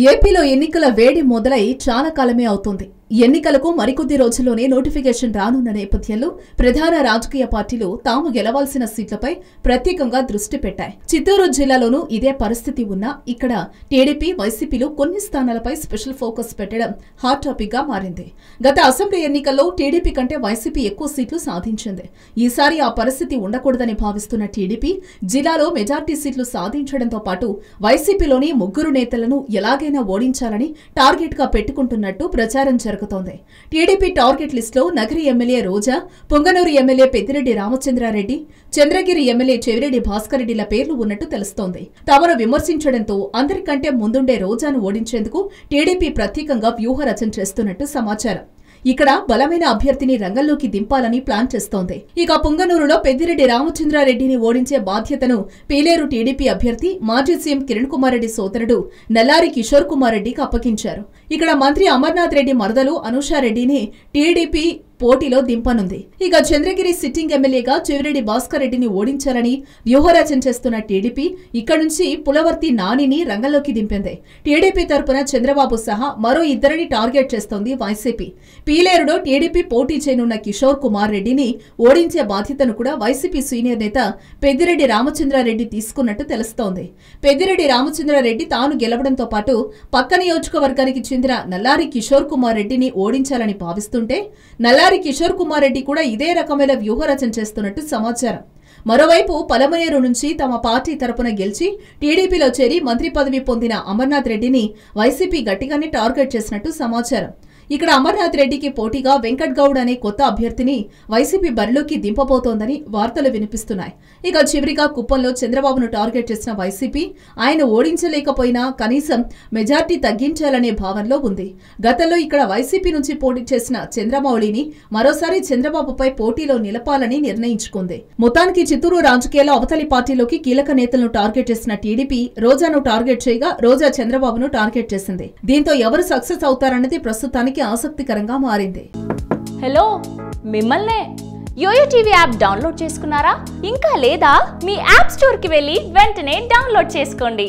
ఏపీలో ఎన్నికల వేడి మొదలై చాలా కాలమే అవుతుంది. ఎన్నికలకు మరికొద్ది రోజుల్లోనే నోటిఫికేషన్ రానున్న నేపథ్యంలో ప్రధాన రాజకీయ పార్టీలు తాము గెలవాల్సిన సీట్లపై ప్రత్యేకంగా దృష్టి పెట్టాయి. చిత్తూరు జిల్లాలోనూ ఇదే పరిస్థితి ఉన్నా ఇక్కడ టీడీపీ, వైసీపీలు కొన్ని స్థానాలపై స్పెషల్ ఫోకస్ పెట్టడం హాట్ టాపిక్ గా మారింది. గత అసెంబ్లీ ఎన్నికల్లో టీడీపీ కంటే వైసీపీ ఎక్కువ సీట్లు సాధించింది. ఈసారి ఆ పరిస్థితి ఉండకూడదని భావిస్తున్న టీడీపీ జిల్లాలో మెజార్టీ సీట్లు సాధించడంతో పాటు వైసీపీలోని ముగ్గురు నేతలను ఎలాగైనా ఓడించాలని టార్గెట్ గా పెట్టుకుంటున్నట్టు ప్రచారం జరుగుతోంది. టీడీపీ టార్గెట్ లిస్టులో నగరి ఎమ్మెల్యే రోజా, పొంగనూరు ఎమ్మెల్యే పెద్దిరెడ్డి రామచంద్రారెడ్డి, చంద్రగిరి ఎమ్మెల్యే చెవిరెడ్డి భాస్కర్ రెడ్డిల పేర్లు ఉన్నట్టు తెలుస్తోంది. తమను విమర్శించడంతో అందరికంటే ముందుండే రోజాను ఓడించేందుకు టీడీపీ ప్రత్యేకంగా వ్యూహరచన చేస్తున్నట్టు సమాచారం. ఇక్కడ బలమైన అభ్యర్థిని రంగంలోకి దింపాలని ప్లాన్ చేస్తోంది. ఇక పొంగనూరులో పెద్దిరెడ్డి రామచంద్రారెడ్డిని ఓడించే బాధ్యతను పీలేరు టీడీపీ అభ్యర్థి మాజీ సీఎం కిరణ్ కుమార్ రెడ్డి సోదరుడు నల్లారి కిషోర్ కుమార్ రెడ్డికి అప్పగించారు. ఇక్కడ మంత్రి అమర్నాథ్ రెడ్డి మరదలు అనూషారెడ్డిని టీడీపీ పోటీలో దింపనుంది. ఇక చంద్రగిరి సిట్టింగ్ ఎమ్మెల్యేగా చెవిరెడ్డి భాస్కర్ రెడ్డిని ఓడించాలని వ్యూహరచన చేస్తున్న టీడీపీ ఇక్కడ నుంచి పులవర్తి నానిని రంగంలోకి దింపింది. టీడీపీ తరపున చంద్రబాబు సహా మరో ఇద్దరిని టార్గెట్ చేస్తోంది వైసీపీ. పీలేరులో టీడీపీ పోటీ చేయనున్న కిషోర్ కుమార్ రెడ్డిని ఓడించే బాధ్యతను కూడా వైసీపీ సీనియర్ నేత పెద్దిరెడ్డి రామచంద్రారెడ్డి తీసుకున్నట్టు తెలుస్తోంది. పెద్దిరెడ్డి రామచంద్రారెడ్డి తాను గెలవడంతో పాటు పక్క నియోజకవర్గానికి చెందిన నల్లారి కిషోర్ కుమార్ రెడ్డిని ఓడించాలని భావిస్తుంటే నల్లారి కిషోర్ కుమార్ రెడ్డి కూడా ఇదే రకమైన వ్యూహరచన చేస్తున్నట్టు సమాచారం. మరోవైపు పలమనేరు నుంచి తమ పార్టీ తరపున గెలిచి టీడీపీలో చేరి మంత్రి పదవి పొందిన అమర్నాథ్ రెడ్డిని వైసీపీ గట్టిగానే టార్గెట్ చేసినట్టు సమాచారం. ఇక్కడ అమర్నాథ్ రెడ్డికి పోటీగా వెంకట్ గౌడ్ అనే కొత్త అభ్యర్థిని వైసీపీ బరిలోకి దింపబోతోందని వార్తలు వినిపిస్తున్నాయి. ఇక చివరిగా కుప్పంలో చంద్రబాబును టార్గెట్ చేసిన వైసీపీ ఆయన ఓడించలేకపోయినా కనీసం మెజార్టీ తగ్గించాలనే భావనలో ఉంది. గతంలో ఇక్కడ వైసీపీ నుంచి పోటీ చేసిన చంద్రమౌళిని మరోసారి చంద్రబాబుపై పోటీలో నిలపాలని నిర్ణయించుకుంది. మొత్తానికి చిత్తూరు రాజకీయాల్లో అవతలి పార్టీలోకి కీలక నేతలను టార్గెట్ చేసిన టీడీపీ రోజాను టార్గెట్ చేయగా రోజా చంద్రబాబును టార్గెట్ చేసింది. దీంతో ఎవరు సక్సెస్ అవుతారన్నది ప్రస్తుతానికి ఆసక్తికరంగా మారింది. హలో, మిమ్మల్నే యోయో టీవీ యాప్ డౌన్లోడ్ చేసుకున్నారా? ఇంకా లేదా? మీ యాప్ స్టోర్ కి వెళ్ళి వెంటనే డౌన్లోడ్ చేసుకోండి.